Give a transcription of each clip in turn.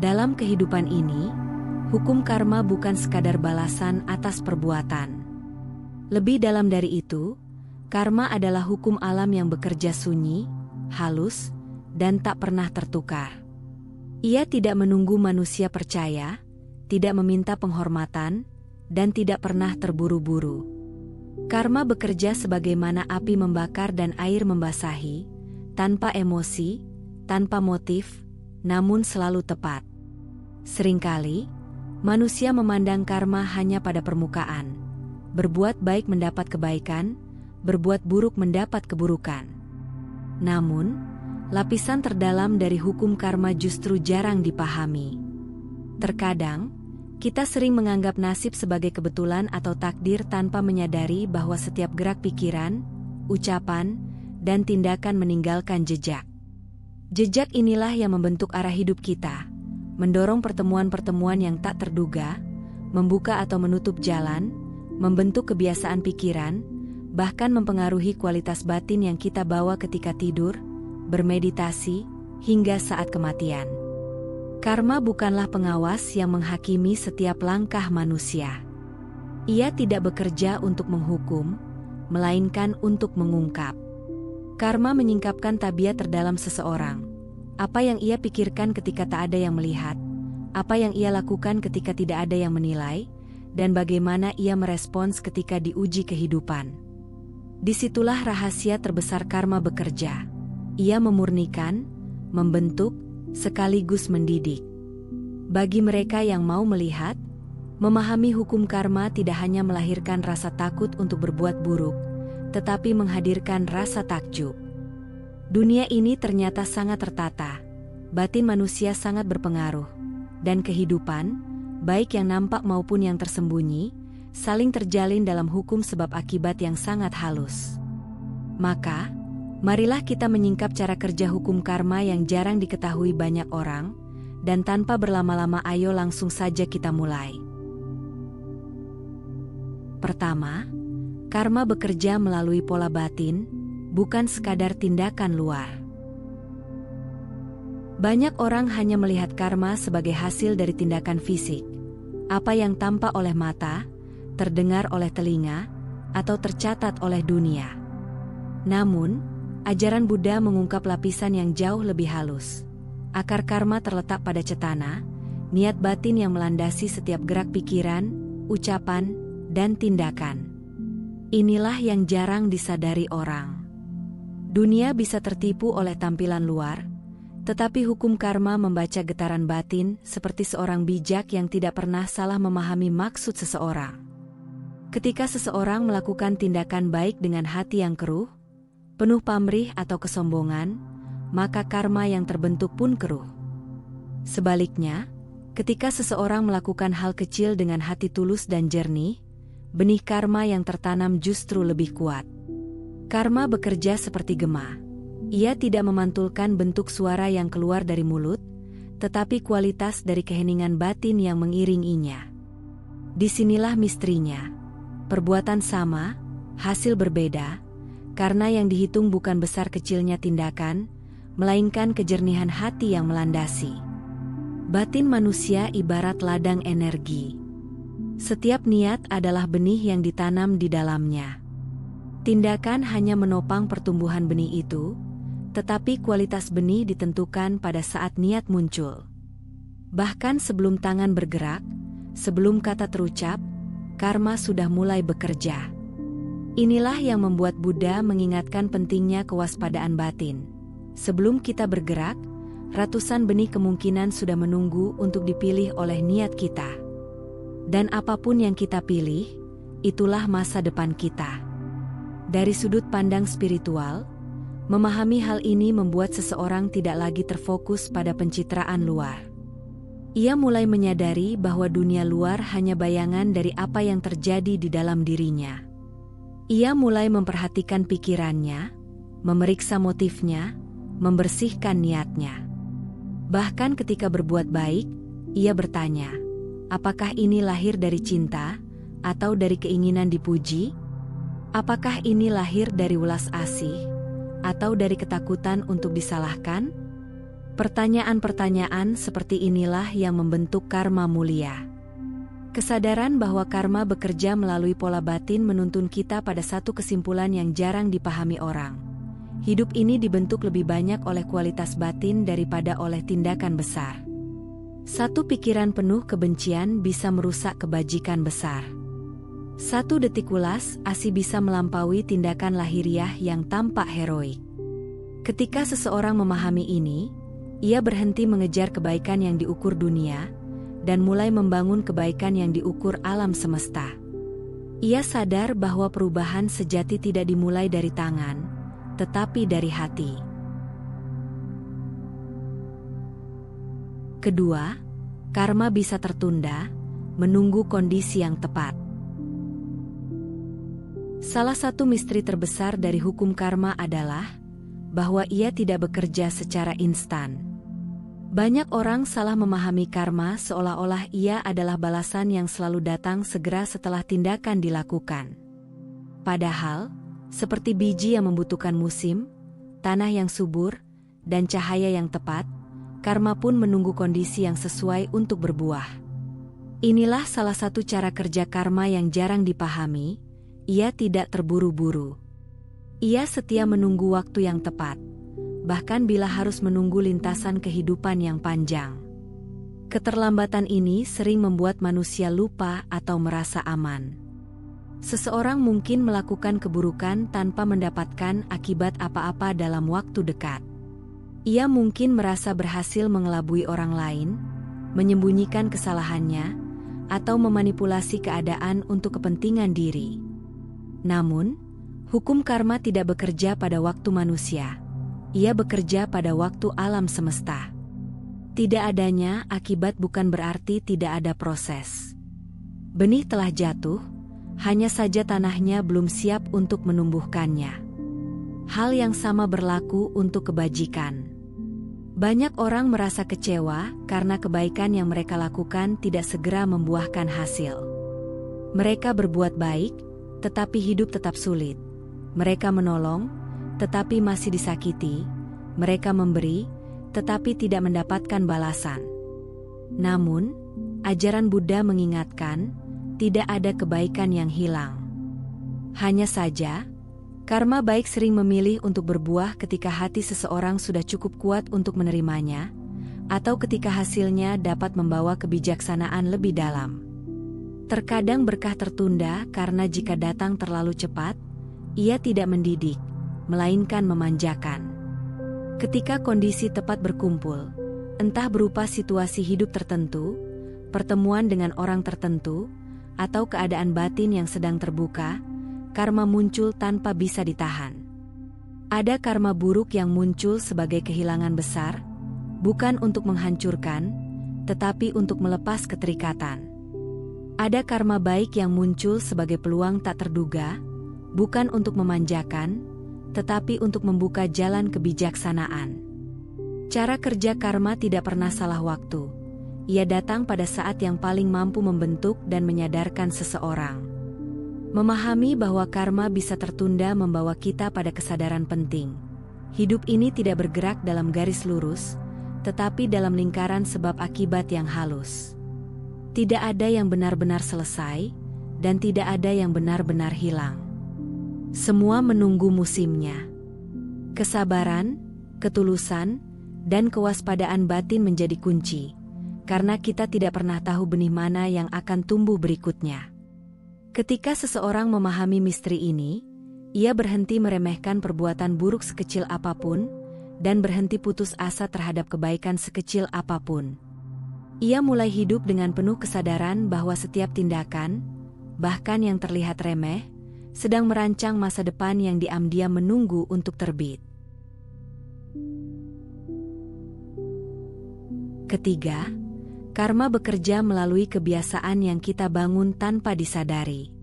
Dalam kehidupan ini, hukum karma bukan sekadar balasan atas perbuatan. Lebih dalam dari itu, karma adalah hukum alam yang bekerja sunyi, halus, dan tak pernah tertukar. Ia tidak menunggu manusia percaya, tidak meminta penghormatan, dan tidak pernah terburu-buru. Karma bekerja sebagaimana api membakar dan air membasahi, tanpa emosi, tanpa motif, namun selalu tepat. Seringkali, manusia memandang karma hanya pada permukaan. Berbuat baik mendapat kebaikan, berbuat buruk mendapat keburukan. Namun, lapisan terdalam dari hukum karma justru jarang dipahami. Terkadang, kita sering menganggap nasib sebagai kebetulan atau takdir tanpa menyadari bahwa setiap gerak pikiran, ucapan, dan tindakan meninggalkan jejak. Jejak inilah yang membentuk arah hidup kita, mendorong pertemuan-pertemuan yang tak terduga, membuka atau menutup jalan, membentuk kebiasaan pikiran, bahkan mempengaruhi kualitas batin yang kita bawa ketika tidur, bermeditasi, hingga saat kematian. Karma bukanlah pengawas yang menghakimi setiap langkah manusia. Ia tidak bekerja untuk menghukum, melainkan untuk mengungkap. Karma menyingkapkan tabiat terdalam seseorang. Apa yang ia pikirkan ketika tak ada yang melihat, apa yang ia lakukan ketika tidak ada yang menilai, dan bagaimana ia merespons ketika diuji kehidupan. Disitulah rahasia terbesar karma bekerja. Ia memurnikan, membentuk, sekaligus mendidik. Bagi mereka yang mau melihat, memahami hukum karma tidak hanya melahirkan rasa takut untuk berbuat buruk, tetapi menghadirkan rasa takjub. Dunia ini ternyata sangat tertata, batin manusia sangat berpengaruh, dan kehidupan, baik yang nampak maupun yang tersembunyi, saling terjalin dalam hukum sebab akibat yang sangat halus. Maka, marilah kita menyingkap cara kerja hukum karma yang jarang diketahui banyak orang, dan tanpa berlama-lama ayo langsung saja kita mulai. Pertama, karma bekerja melalui pola batin, bukan sekadar tindakan luar. Banyak orang hanya melihat karma sebagai hasil dari tindakan fisik, apa yang tampak oleh mata, terdengar oleh telinga, atau tercatat oleh dunia. Namun, ajaran Buddha mengungkap lapisan yang jauh lebih halus. Akar karma terletak pada cetana, niat batin yang melandasi setiap gerak pikiran, ucapan, dan tindakan. Inilah yang jarang disadari orang. Dunia bisa tertipu oleh tampilan luar, tetapi hukum karma membaca getaran batin seperti seorang bijak yang tidak pernah salah memahami maksud seseorang. Ketika seseorang melakukan tindakan baik dengan hati yang keruh, penuh pamrih atau kesombongan, maka karma yang terbentuk pun keruh. Sebaliknya, ketika seseorang melakukan hal kecil dengan hati tulus dan jernih, benih karma yang tertanam justru lebih kuat. Karma bekerja seperti gema. Ia tidak memantulkan bentuk suara yang keluar dari mulut, tetapi kualitas dari keheningan batin yang mengiringinya. Disinilah misterinya. Perbuatan sama, hasil berbeda, karena yang dihitung bukan besar kecilnya tindakan, melainkan kejernihan hati yang melandasi. Batin manusia ibarat ladang energi. Setiap niat adalah benih yang ditanam di dalamnya. Tindakan hanya menopang pertumbuhan benih itu, tetapi kualitas benih ditentukan pada saat niat muncul. Bahkan sebelum tangan bergerak, sebelum kata terucap, karma sudah mulai bekerja. Inilah yang membuat Buddha mengingatkan pentingnya kewaspadaan batin. Sebelum kita bergerak, ratusan benih kemungkinan sudah menunggu untuk dipilih oleh niat kita. Dan apapun yang kita pilih, itulah masa depan kita. Dari sudut pandang spiritual, memahami hal ini membuat seseorang tidak lagi terfokus pada pencitraan luar. Ia mulai menyadari bahwa dunia luar hanya bayangan dari apa yang terjadi di dalam dirinya. Ia mulai memperhatikan pikirannya, memeriksa motifnya, membersihkan niatnya. Bahkan ketika berbuat baik, ia bertanya, apakah ini lahir dari cinta, atau dari keinginan dipuji? Apakah ini lahir dari welas asih, atau dari ketakutan untuk disalahkan? Pertanyaan-pertanyaan seperti inilah yang membentuk karma mulia. Kesadaran bahwa karma bekerja melalui pola batin menuntun kita pada satu kesimpulan yang jarang dipahami orang. Hidup ini dibentuk lebih banyak oleh kualitas batin daripada oleh tindakan besar. Satu pikiran penuh kebencian bisa merusak kebajikan besar. Satu detik ulas asi bisa melampaui tindakan lahiriah yang tampak heroik. Ketika seseorang memahami ini, ia berhenti mengejar kebaikan yang diukur dunia, dan mulai membangun kebaikan yang diukur alam semesta. Ia sadar bahwa perubahan sejati tidak dimulai dari tangan, tetapi dari hati. Kedua, karma bisa tertunda, menunggu kondisi yang tepat. Salah satu misteri terbesar dari hukum karma adalah bahwa ia tidak bekerja secara instan. Banyak orang salah memahami karma seolah-olah ia adalah balasan yang selalu datang segera setelah tindakan dilakukan. Padahal, seperti biji yang membutuhkan musim, tanah yang subur, dan cahaya yang tepat, karma pun menunggu kondisi yang sesuai untuk berbuah. Inilah salah satu cara kerja karma yang jarang dipahami, ia tidak terburu-buru. Ia setia menunggu waktu yang tepat, bahkan bila harus menunggu lintasan kehidupan yang panjang. Keterlambatan ini sering membuat manusia lupa atau merasa aman. Seseorang mungkin melakukan keburukan tanpa mendapatkan akibat apa-apa dalam waktu dekat. Ia mungkin merasa berhasil mengelabui orang lain, menyembunyikan kesalahannya, atau memanipulasi keadaan untuk kepentingan diri. Namun, hukum karma tidak bekerja pada waktu manusia. Ia bekerja pada waktu alam semesta. Tidak adanya akibat bukan berarti tidak ada proses. Benih telah jatuh, hanya saja tanahnya belum siap untuk menumbuhkannya. Hal yang sama berlaku untuk kebajikan. Banyak orang merasa kecewa karena kebaikan yang mereka lakukan tidak segera membuahkan hasil. Mereka berbuat baik, tetapi hidup tetap sulit. Mereka menolong, tetapi masih disakiti. Mereka memberi, tetapi tidak mendapatkan balasan. Namun, ajaran Buddha mengingatkan, tidak ada kebaikan yang hilang. Hanya saja, karma baik sering memilih untuk berbuah ketika hati seseorang sudah cukup kuat untuk menerimanya, atau ketika hasilnya dapat membawa kebijaksanaan lebih dalam. Terkadang berkah tertunda karena jika datang terlalu cepat, ia tidak mendidik, melainkan memanjakan. Ketika kondisi tepat berkumpul, entah berupa situasi hidup tertentu, pertemuan dengan orang tertentu, atau keadaan batin yang sedang terbuka, karma muncul tanpa bisa ditahan. Ada karma buruk yang muncul sebagai kehilangan besar, bukan untuk menghancurkan, tetapi untuk melepas keterikatan. Ada karma baik yang muncul sebagai peluang tak terduga, bukan untuk memanjakan, tetapi untuk membuka jalan kebijaksanaan. Cara kerja karma tidak pernah salah waktu. Ia datang pada saat yang paling mampu membentuk dan menyadarkan seseorang. Memahami bahwa karma bisa tertunda membawa kita pada kesadaran penting. Hidup ini tidak bergerak dalam garis lurus, tetapi dalam lingkaran sebab akibat yang halus. Tidak ada yang benar-benar selesai, dan tidak ada yang benar-benar hilang. Semua menunggu musimnya. Kesabaran, ketulusan, dan kewaspadaan batin menjadi kunci, karena kita tidak pernah tahu benih mana yang akan tumbuh berikutnya. Ketika seseorang memahami misteri ini, ia berhenti meremehkan perbuatan buruk sekecil apapun, dan berhenti putus asa terhadap kebaikan sekecil apapun. Ia mulai hidup dengan penuh kesadaran bahwa setiap tindakan, bahkan yang terlihat remeh, sedang merancang masa depan yang diam-diam menunggu untuk terbit. Ketiga, karma bekerja melalui kebiasaan yang kita bangun tanpa disadari.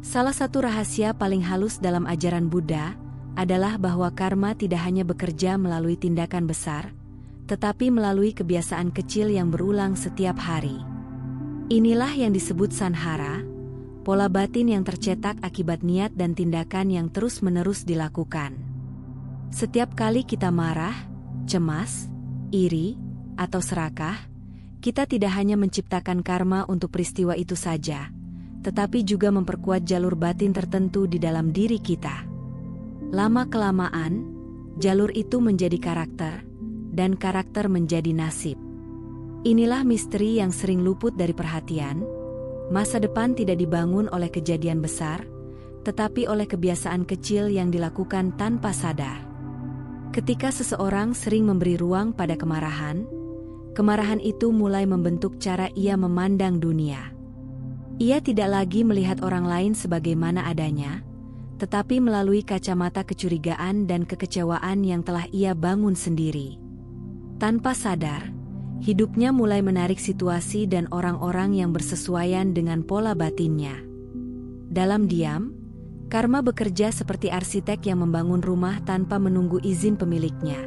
Salah satu rahasia paling halus dalam ajaran Buddha adalah bahwa karma tidak hanya bekerja melalui tindakan besar, tetapi melalui kebiasaan kecil yang berulang setiap hari. Inilah yang disebut sanhara, pola batin yang tercetak akibat niat dan tindakan yang terus-menerus dilakukan. Setiap kali kita marah, cemas, iri, atau serakah, kita tidak hanya menciptakan karma untuk peristiwa itu saja, tetapi juga memperkuat jalur batin tertentu di dalam diri kita. Lama-kelamaan, jalur itu menjadi karakter, dan karakter menjadi nasib. Inilah misteri yang sering luput dari perhatian. Masa depan tidak dibangun oleh kejadian besar, tetapi oleh kebiasaan kecil yang dilakukan tanpa sadar. Ketika seseorang sering memberi ruang pada kemarahan, kemarahan itu mulai membentuk cara ia memandang dunia. Ia tidak lagi melihat orang lain sebagaimana adanya, tetapi melalui kacamata kecurigaan dan kekecewaan yang telah ia bangun sendiri. Tanpa sadar, hidupnya mulai menarik situasi dan orang-orang yang bersesuaian dengan pola batinnya. Dalam diam, karma bekerja seperti arsitek yang membangun rumah tanpa menunggu izin pemiliknya.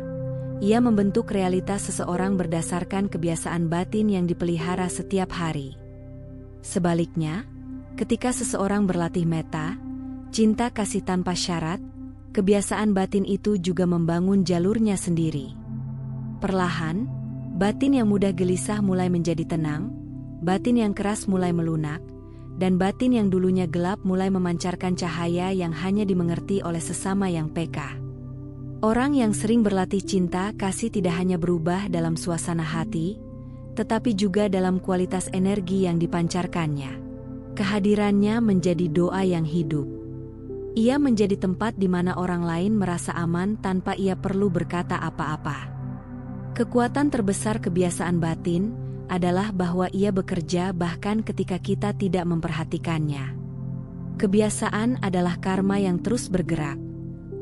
Ia membentuk realitas seseorang berdasarkan kebiasaan batin yang dipelihara setiap hari. Sebaliknya, ketika seseorang berlatih metta, cinta kasih tanpa syarat, kebiasaan batin itu juga membangun jalurnya sendiri. Perlahan, batin yang mudah gelisah mulai menjadi tenang, batin yang keras mulai melunak, dan batin yang dulunya gelap mulai memancarkan cahaya yang hanya dimengerti oleh sesama yang peka. Orang yang sering berlatih cinta kasih tidak hanya berubah dalam suasana hati, tetapi juga dalam kualitas energi yang dipancarkannya. Kehadirannya menjadi doa yang hidup. Ia menjadi tempat di mana orang lain merasa aman tanpa ia perlu berkata apa-apa. Kekuatan terbesar kebiasaan batin adalah bahwa ia bekerja bahkan ketika kita tidak memperhatikannya. Kebiasaan adalah karma yang terus bergerak,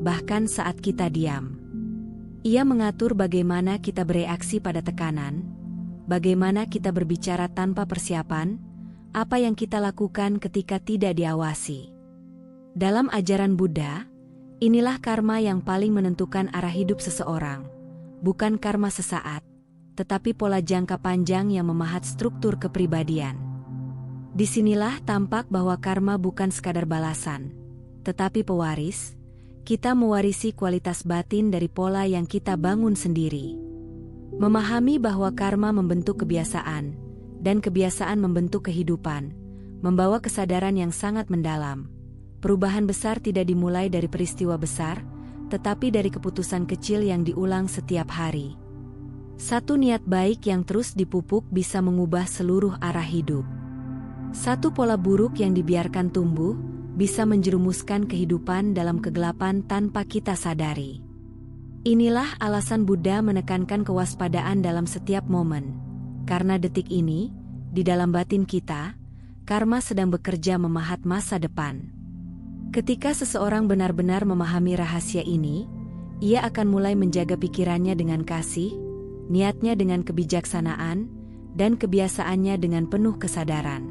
bahkan saat kita diam. Ia mengatur bagaimana kita bereaksi pada tekanan, bagaimana kita berbicara tanpa persiapan, apa yang kita lakukan ketika tidak diawasi. Dalam ajaran Buddha, inilah karma yang paling menentukan arah hidup seseorang, bukan karma sesaat, tetapi pola jangka panjang yang memahat struktur kepribadian. Disinilah tampak bahwa karma bukan sekadar balasan, tetapi pewaris. Kita mewarisi kualitas batin dari pola yang kita bangun sendiri. Memahami bahwa karma membentuk kebiasaan, dan kebiasaan membentuk kehidupan, membawa kesadaran yang sangat mendalam. Perubahan besar tidak dimulai dari peristiwa besar, tetapi dari keputusan kecil yang diulang setiap hari. Satu niat baik yang terus dipupuk bisa mengubah seluruh arah hidup. Satu pola buruk yang dibiarkan tumbuh bisa menjerumuskan kehidupan dalam kegelapan tanpa kita sadari. Inilah alasan Buddha menekankan kewaspadaan dalam setiap momen. Karena detik ini, di dalam batin kita, karma sedang bekerja memahat masa depan. Ketika seseorang benar-benar memahami rahasia ini, ia akan mulai menjaga pikirannya dengan kasih, niatnya dengan kebijaksanaan, dan kebiasaannya dengan penuh kesadaran.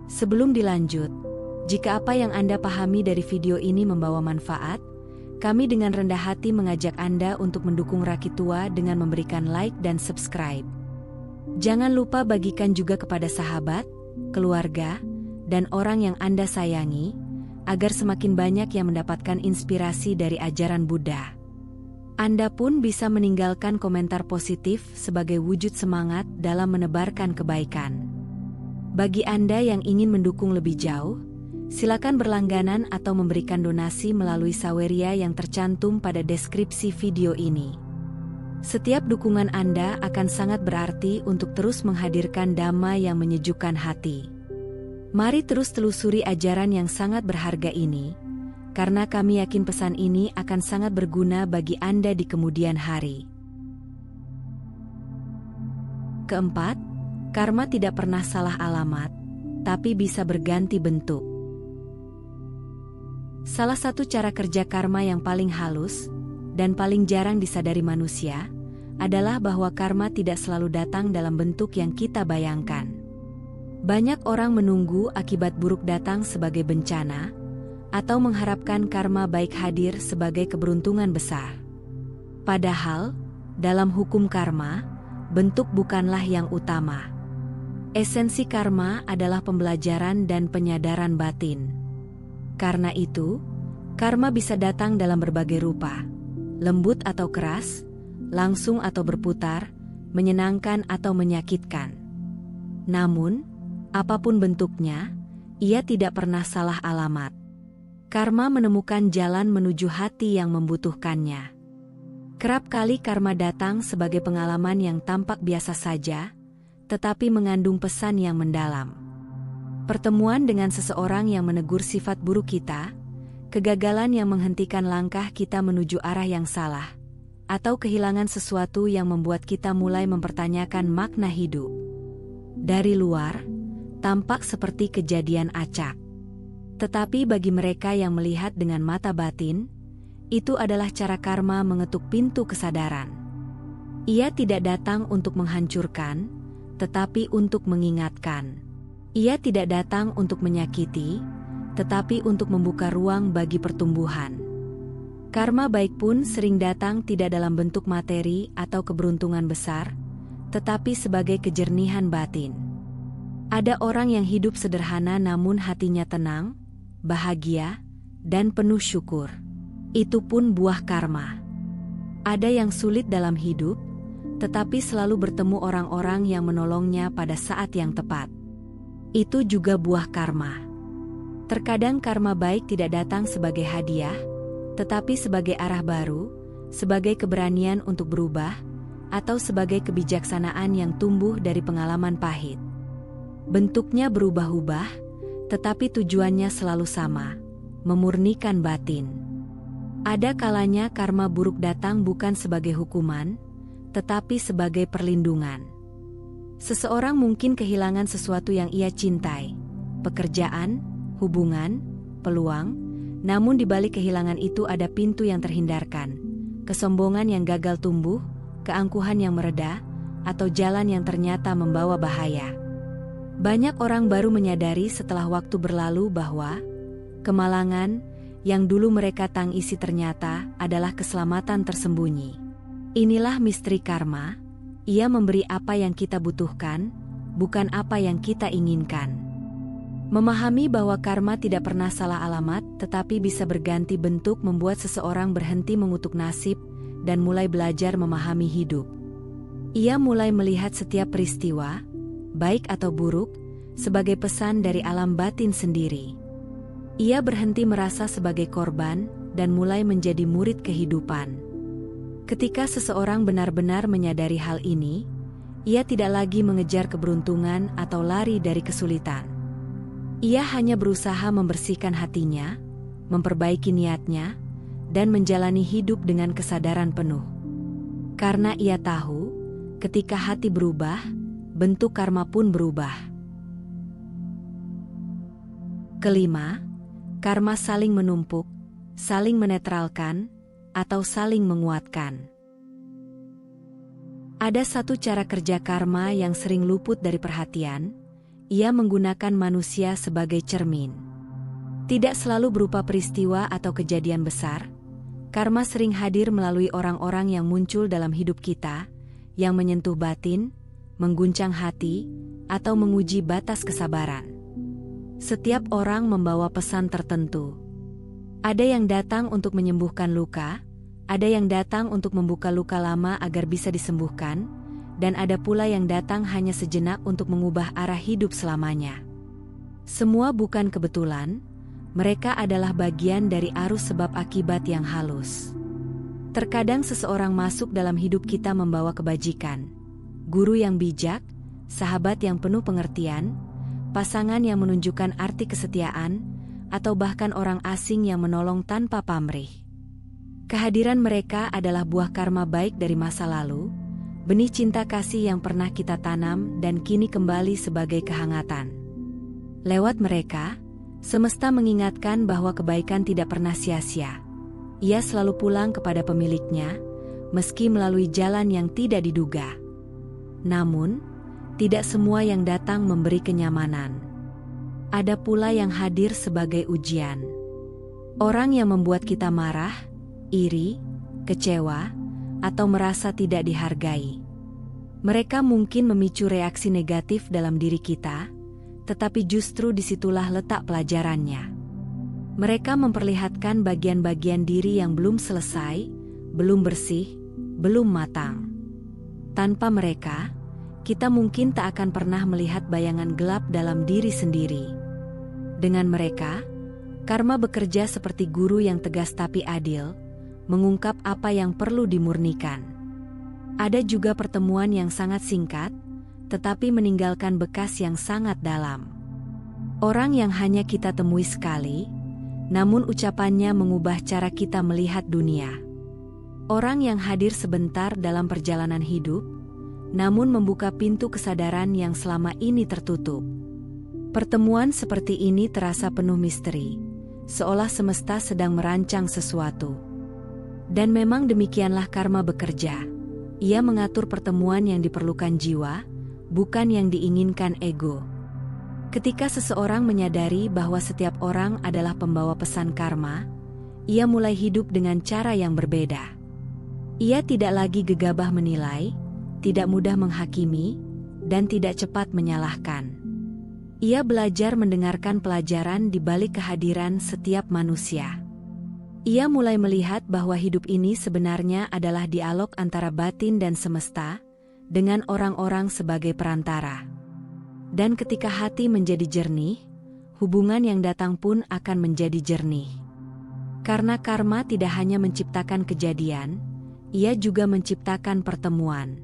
Sebelum dilanjut, jika apa yang Anda pahami dari video ini membawa manfaat, kami dengan rendah hati mengajak Anda untuk mendukung Rakitua dengan memberikan like dan subscribe. Jangan lupa bagikan juga kepada sahabat, keluarga, dan orang yang Anda sayangi, agar semakin banyak yang mendapatkan inspirasi dari ajaran Buddha. Anda pun bisa meninggalkan komentar positif sebagai wujud semangat dalam menebarkan kebaikan. Bagi Anda yang ingin mendukung lebih jauh, silakan berlangganan atau memberikan donasi melalui saweria yang tercantum pada deskripsi video ini. Setiap dukungan Anda akan sangat berarti untuk terus menghadirkan dhamma yang menyejukkan hati. Mari terus telusuri ajaran yang sangat berharga ini, karena kami yakin pesan ini akan sangat berguna bagi Anda di kemudian hari. Keempat, karma tidak pernah salah alamat, tapi bisa berganti bentuk. Salah satu cara kerja karma yang paling halus, dan paling jarang disadari manusia, adalah bahwa karma tidak selalu datang dalam bentuk yang kita bayangkan. Banyak orang menunggu akibat buruk datang sebagai bencana, atau mengharapkan karma baik hadir sebagai keberuntungan besar. Padahal, dalam hukum karma, bentuk bukanlah yang utama. Esensi karma adalah pembelajaran dan penyadaran batin. Karena itu, karma bisa datang dalam berbagai rupa. lembut atau keras, langsung atau berputar, menyenangkan atau menyakitkan. Namun, apapun bentuknya, ia tidak pernah salah alamat. Karma menemukan jalan menuju hati yang membutuhkannya. Kerap kali karma datang sebagai pengalaman yang tampak biasa saja, tetapi mengandung pesan yang mendalam. Pertemuan dengan seseorang yang menegur sifat buruk kita, kegagalan yang menghentikan langkah kita menuju arah yang salah, atau kehilangan sesuatu yang membuat kita mulai mempertanyakan makna hidup. Dari luar, tampak seperti kejadian acak. Tetapi bagi mereka yang melihat dengan mata batin, itu adalah cara karma mengetuk pintu kesadaran. Ia tidak datang untuk menghancurkan, tetapi untuk mengingatkan. Ia tidak datang untuk menyakiti, tetapi untuk membuka ruang bagi pertumbuhan. Karma baik pun sering datang tidak dalam bentuk materi atau keberuntungan besar, tetapi sebagai kejernihan batin. Ada orang yang hidup sederhana namun hatinya tenang, bahagia, dan penuh syukur. Itu pun buah karma. Ada yang sulit dalam hidup, tetapi selalu bertemu orang-orang yang menolongnya pada saat yang tepat. Itu juga buah karma. Terkadang karma baik tidak datang sebagai hadiah, tetapi sebagai arah baru, sebagai keberanian untuk berubah, atau sebagai kebijaksanaan yang tumbuh dari pengalaman pahit. Bentuknya berubah-ubah, tetapi tujuannya selalu sama, memurnikan batin. Ada kalanya karma buruk datang bukan sebagai hukuman, tetapi sebagai perlindungan. Seseorang mungkin kehilangan sesuatu yang ia cintai, pekerjaan, hubungan, peluang, namun di balik kehilangan itu ada pintu yang terhindarkan, kesombongan yang gagal tumbuh, keangkuhan yang mereda, atau jalan yang ternyata membawa bahaya. Banyak orang baru menyadari setelah waktu berlalu bahwa kemalangan yang dulu mereka tangisi ternyata adalah keselamatan tersembunyi. Inilah misteri karma, ia memberi apa yang kita butuhkan, bukan apa yang kita inginkan. Memahami bahwa karma tidak pernah salah alamat tetapi bisa berganti bentuk membuat seseorang berhenti mengutuk nasib dan mulai belajar memahami hidup. Ia mulai melihat setiap peristiwa, baik atau buruk, sebagai pesan dari alam batin sendiri. Ia berhenti merasa sebagai korban dan mulai menjadi murid kehidupan. Ketika seseorang benar-benar menyadari hal ini, ia tidak lagi mengejar keberuntungan atau lari dari kesulitan. Ia hanya berusaha membersihkan hatinya, memperbaiki niatnya, dan menjalani hidup dengan kesadaran penuh. Karena ia tahu, ketika hati berubah, bentuk karma pun berubah. Kelima, karma saling menumpuk, saling menetralkan, atau saling menguatkan. Ada satu cara kerja karma yang sering luput dari perhatian, ia menggunakan manusia sebagai cermin. Tidak selalu berupa peristiwa atau kejadian besar, karma sering hadir melalui orang-orang yang muncul dalam hidup kita, yang menyentuh batin, mengguncang hati, atau menguji batas kesabaran. Setiap orang membawa pesan tertentu. Ada yang datang untuk menyembuhkan luka, ada yang datang untuk membuka luka lama agar bisa disembuhkan, dan ada pula yang datang hanya sejenak untuk mengubah arah hidup selamanya. Semua bukan kebetulan, mereka adalah bagian dari arus sebab akibat yang halus. Terkadang seseorang masuk dalam hidup kita membawa kebajikan, guru yang bijak, sahabat yang penuh pengertian, pasangan yang menunjukkan arti kesetiaan, atau bahkan orang asing yang menolong tanpa pamrih. Kehadiran mereka adalah buah karma baik dari masa lalu, benih cinta kasih yang pernah kita tanam dan kini kembali sebagai kehangatan. Lewat mereka, semesta mengingatkan bahwa kebaikan tidak pernah sia-sia. Ia selalu pulang kepada pemiliknya, meski melalui jalan yang tidak diduga. Namun, tidak semua yang datang memberi kenyamanan. Ada pula yang hadir sebagai ujian. Orang yang membuat kita marah, iri, kecewa, atau merasa tidak dihargai. Mereka mungkin memicu reaksi negatif dalam diri kita, tetapi justru disitulah letak pelajarannya. Mereka memperlihatkan bagian-bagian diri yang belum selesai, belum bersih, belum matang. Tanpa mereka, kita mungkin tak akan pernah melihat bayangan gelap dalam diri sendiri. Dengan mereka, karma bekerja seperti guru yang tegas tapi adil, mengungkap apa yang perlu dimurnikan. Ada juga pertemuan yang sangat singkat, tetapi meninggalkan bekas yang sangat dalam. Orang yang hanya kita temui sekali, namun ucapannya mengubah cara kita melihat dunia. Orang yang hadir sebentar dalam perjalanan hidup, namun membuka pintu kesadaran yang selama ini tertutup. Pertemuan seperti ini terasa penuh misteri, seolah semesta sedang merancang sesuatu. Dan memang demikianlah karma bekerja. Ia mengatur pertemuan yang diperlukan jiwa, bukan yang diinginkan ego. Ketika seseorang menyadari bahwa setiap orang adalah pembawa pesan karma, ia mulai hidup dengan cara yang berbeda. Ia tidak lagi gegabah menilai, tidak mudah menghakimi, dan tidak cepat menyalahkan. Ia belajar mendengarkan pelajaran di balik kehadiran setiap manusia. Ia mulai melihat bahwa hidup ini sebenarnya adalah dialog antara batin dan semesta, dengan orang-orang sebagai perantara. Dan ketika hati menjadi jernih, hubungan yang datang pun akan menjadi jernih. Karena karma tidak hanya menciptakan kejadian, ia juga menciptakan pertemuan.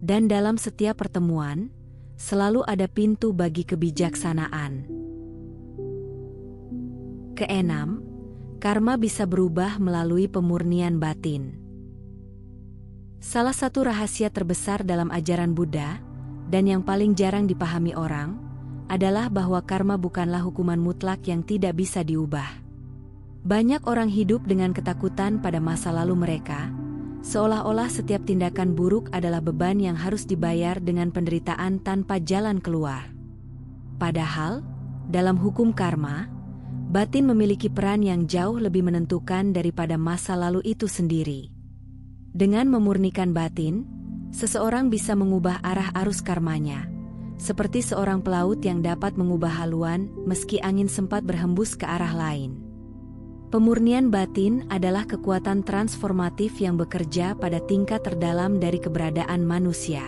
Dan dalam setiap pertemuan, selalu ada pintu bagi kebijaksanaan. Keenam, karma bisa berubah melalui pemurnian batin. Salah satu rahasia terbesar dalam ajaran Buddha, dan yang paling jarang dipahami orang, adalah bahwa karma bukanlah hukuman mutlak yang tidak bisa diubah. Banyak orang hidup dengan ketakutan pada masa lalu mereka, seolah-olah setiap tindakan buruk adalah beban yang harus dibayar dengan penderitaan tanpa jalan keluar. Padahal, dalam hukum karma, batin memiliki peran yang jauh lebih menentukan daripada masa lalu itu sendiri. Dengan memurnikan batin, seseorang bisa mengubah arah arus karmanya, seperti seorang pelaut yang dapat mengubah haluan meski angin sempat berhembus ke arah lain. Pemurnian batin adalah kekuatan transformatif yang bekerja pada tingkat terdalam dari keberadaan manusia.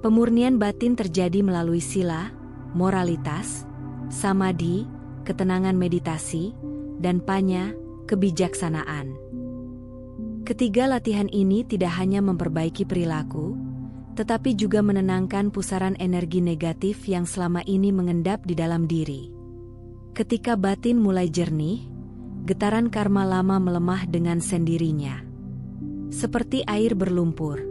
Pemurnian batin terjadi melalui sila, moralitas, samadhi, ketenangan meditasi, dan panya, kebijaksanaan. Ketiga latihan ini tidak hanya memperbaiki perilaku, tetapi juga menenangkan pusaran energi negatif yang selama ini mengendap di dalam diri. Ketika batin mulai jernih, getaran karma lama melemah dengan sendirinya. Seperti air berlumpur,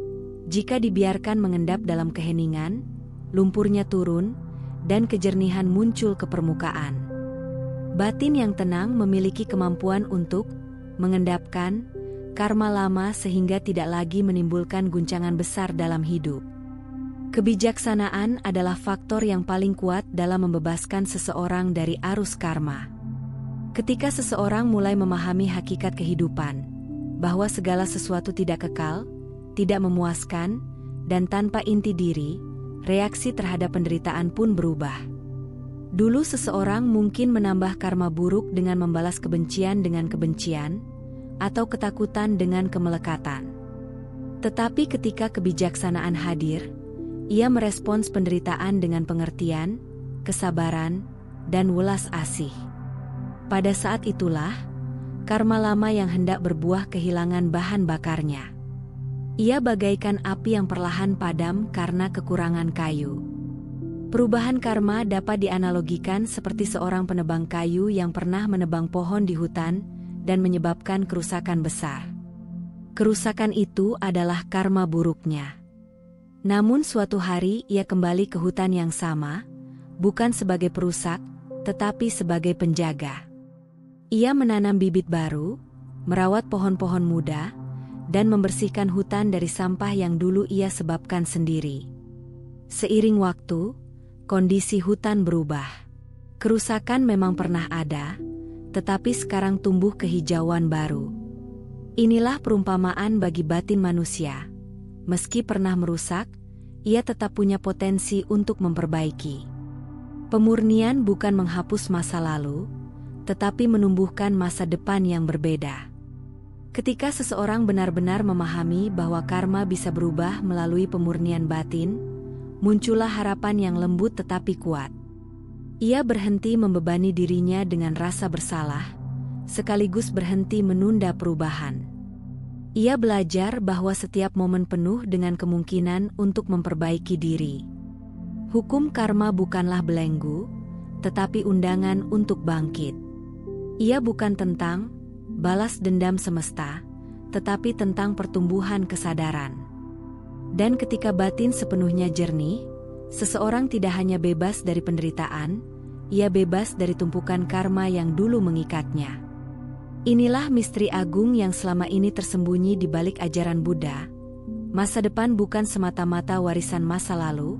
jika dibiarkan mengendap dalam keheningan, lumpurnya turun, dan kejernihan muncul ke permukaan. Batin yang tenang memiliki kemampuan untuk mengendapkan karma lama sehingga tidak lagi menimbulkan guncangan besar dalam hidup. Kebijaksanaan adalah faktor yang paling kuat dalam membebaskan seseorang dari arus karma. Ketika seseorang mulai memahami hakikat kehidupan, bahwa segala sesuatu tidak kekal, tidak memuaskan, dan tanpa inti diri, reaksi terhadap penderitaan pun berubah. Dulu seseorang mungkin menambah karma buruk dengan membalas kebencian dengan kebencian, atau ketakutan dengan kemelekatan. Tetapi ketika kebijaksanaan hadir, ia merespons penderitaan dengan pengertian, kesabaran, dan welas asih. Pada saat itulah, karma lama yang hendak berbuah kehilangan bahan bakarnya. Ia bagaikan api yang perlahan padam karena kekurangan kayu. Perubahan karma dapat dianalogikan seperti seorang penebang kayu yang pernah menebang pohon di hutan, dan menyebabkan kerusakan besar. Kerusakan itu adalah karma buruknya. Namun suatu hari ia kembali ke hutan yang sama, bukan sebagai perusak, tetapi sebagai penjaga. Ia menanam bibit baru, merawat pohon-pohon muda, dan membersihkan hutan dari sampah yang dulu ia sebabkan sendiri. Seiring waktu, kondisi hutan berubah. Kerusakan memang pernah ada, tetapi sekarang tumbuh kehijauan baru. Inilah perumpamaan bagi batin manusia. Meski pernah merusak, ia tetap punya potensi untuk memperbaiki. Pemurnian bukan menghapus masa lalu, tetapi menumbuhkan masa depan yang berbeda. Ketika seseorang benar-benar memahami bahwa karma bisa berubah melalui pemurnian batin, muncullah harapan yang lembut tetapi kuat. Ia berhenti membebani dirinya dengan rasa bersalah, sekaligus berhenti menunda perubahan. Ia belajar bahwa setiap momen penuh dengan kemungkinan untuk memperbaiki diri. Hukum karma bukanlah belenggu, tetapi undangan untuk bangkit. Ia bukan tentang balas dendam semesta, tetapi tentang pertumbuhan kesadaran. Dan ketika batin sepenuhnya jernih, seseorang tidak hanya bebas dari penderitaan, ia bebas dari tumpukan karma yang dulu mengikatnya. Inilah misteri agung yang selama ini tersembunyi di balik ajaran Buddha. Masa depan bukan semata-mata warisan masa lalu,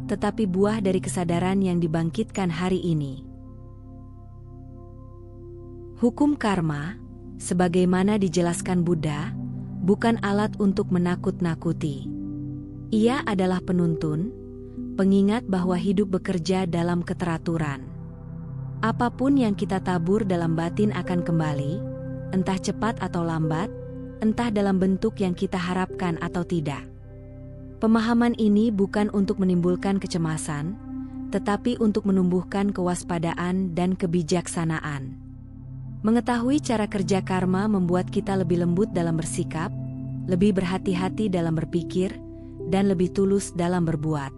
tetapi buah dari kesadaran yang dibangkitkan hari ini. Hukum karma, sebagaimana dijelaskan Buddha, bukan alat untuk menakut-nakuti. Ia adalah penuntun, pengingat bahwa hidup bekerja dalam keteraturan. Apapun yang kita tabur dalam batin akan kembali, entah cepat atau lambat, entah dalam bentuk yang kita harapkan atau tidak. Pemahaman ini bukan untuk menimbulkan kecemasan, tetapi untuk menumbuhkan kewaspadaan dan kebijaksanaan. Mengetahui cara kerja karma membuat kita lebih lembut dalam bersikap, lebih berhati-hati dalam berpikir, dan lebih tulus dalam berbuat.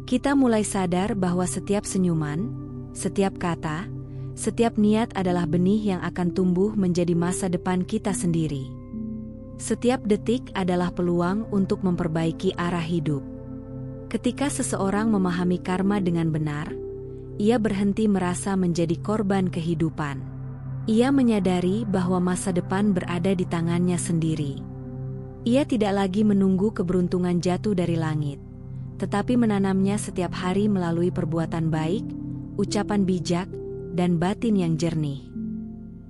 Kita mulai sadar bahwa setiap senyuman, setiap kata, setiap niat adalah benih yang akan tumbuh menjadi masa depan kita sendiri. Setiap detik adalah peluang untuk memperbaiki arah hidup. Ketika seseorang memahami karma dengan benar, ia berhenti merasa menjadi korban kehidupan. Ia menyadari bahwa masa depan berada di tangannya sendiri. Ia tidak lagi menunggu keberuntungan jatuh dari langit, tetapi menanamnya setiap hari melalui perbuatan baik, ucapan bijak, dan batin yang jernih.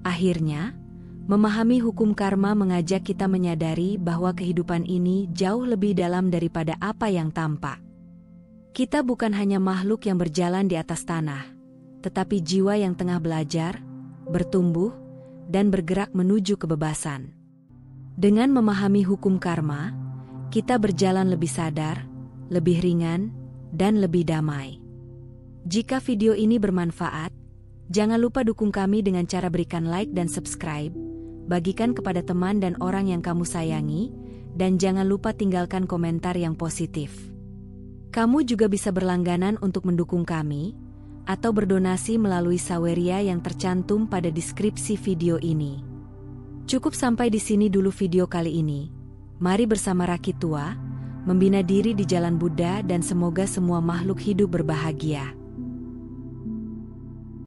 Akhirnya, memahami hukum karma mengajak kita menyadari bahwa kehidupan ini jauh lebih dalam daripada apa yang tampak. Kita bukan hanya makhluk yang berjalan di atas tanah, tetapi jiwa yang tengah belajar, bertumbuh, dan bergerak menuju kebebasan. Dengan memahami hukum karma, kita berjalan lebih sadar, lebih ringan, dan lebih damai. Jika video ini bermanfaat, jangan lupa dukung kami dengan cara berikan like dan subscribe, bagikan kepada teman dan orang yang kamu sayangi, dan jangan lupa tinggalkan komentar yang positif. Kamu juga bisa berlangganan untuk mendukung kami, atau berdonasi melalui saweria yang tercantum pada deskripsi video ini. Cukup sampai di sini dulu video kali ini. Mari bersama Rakitua, membina diri di jalan Buddha dan semoga semua makhluk hidup berbahagia.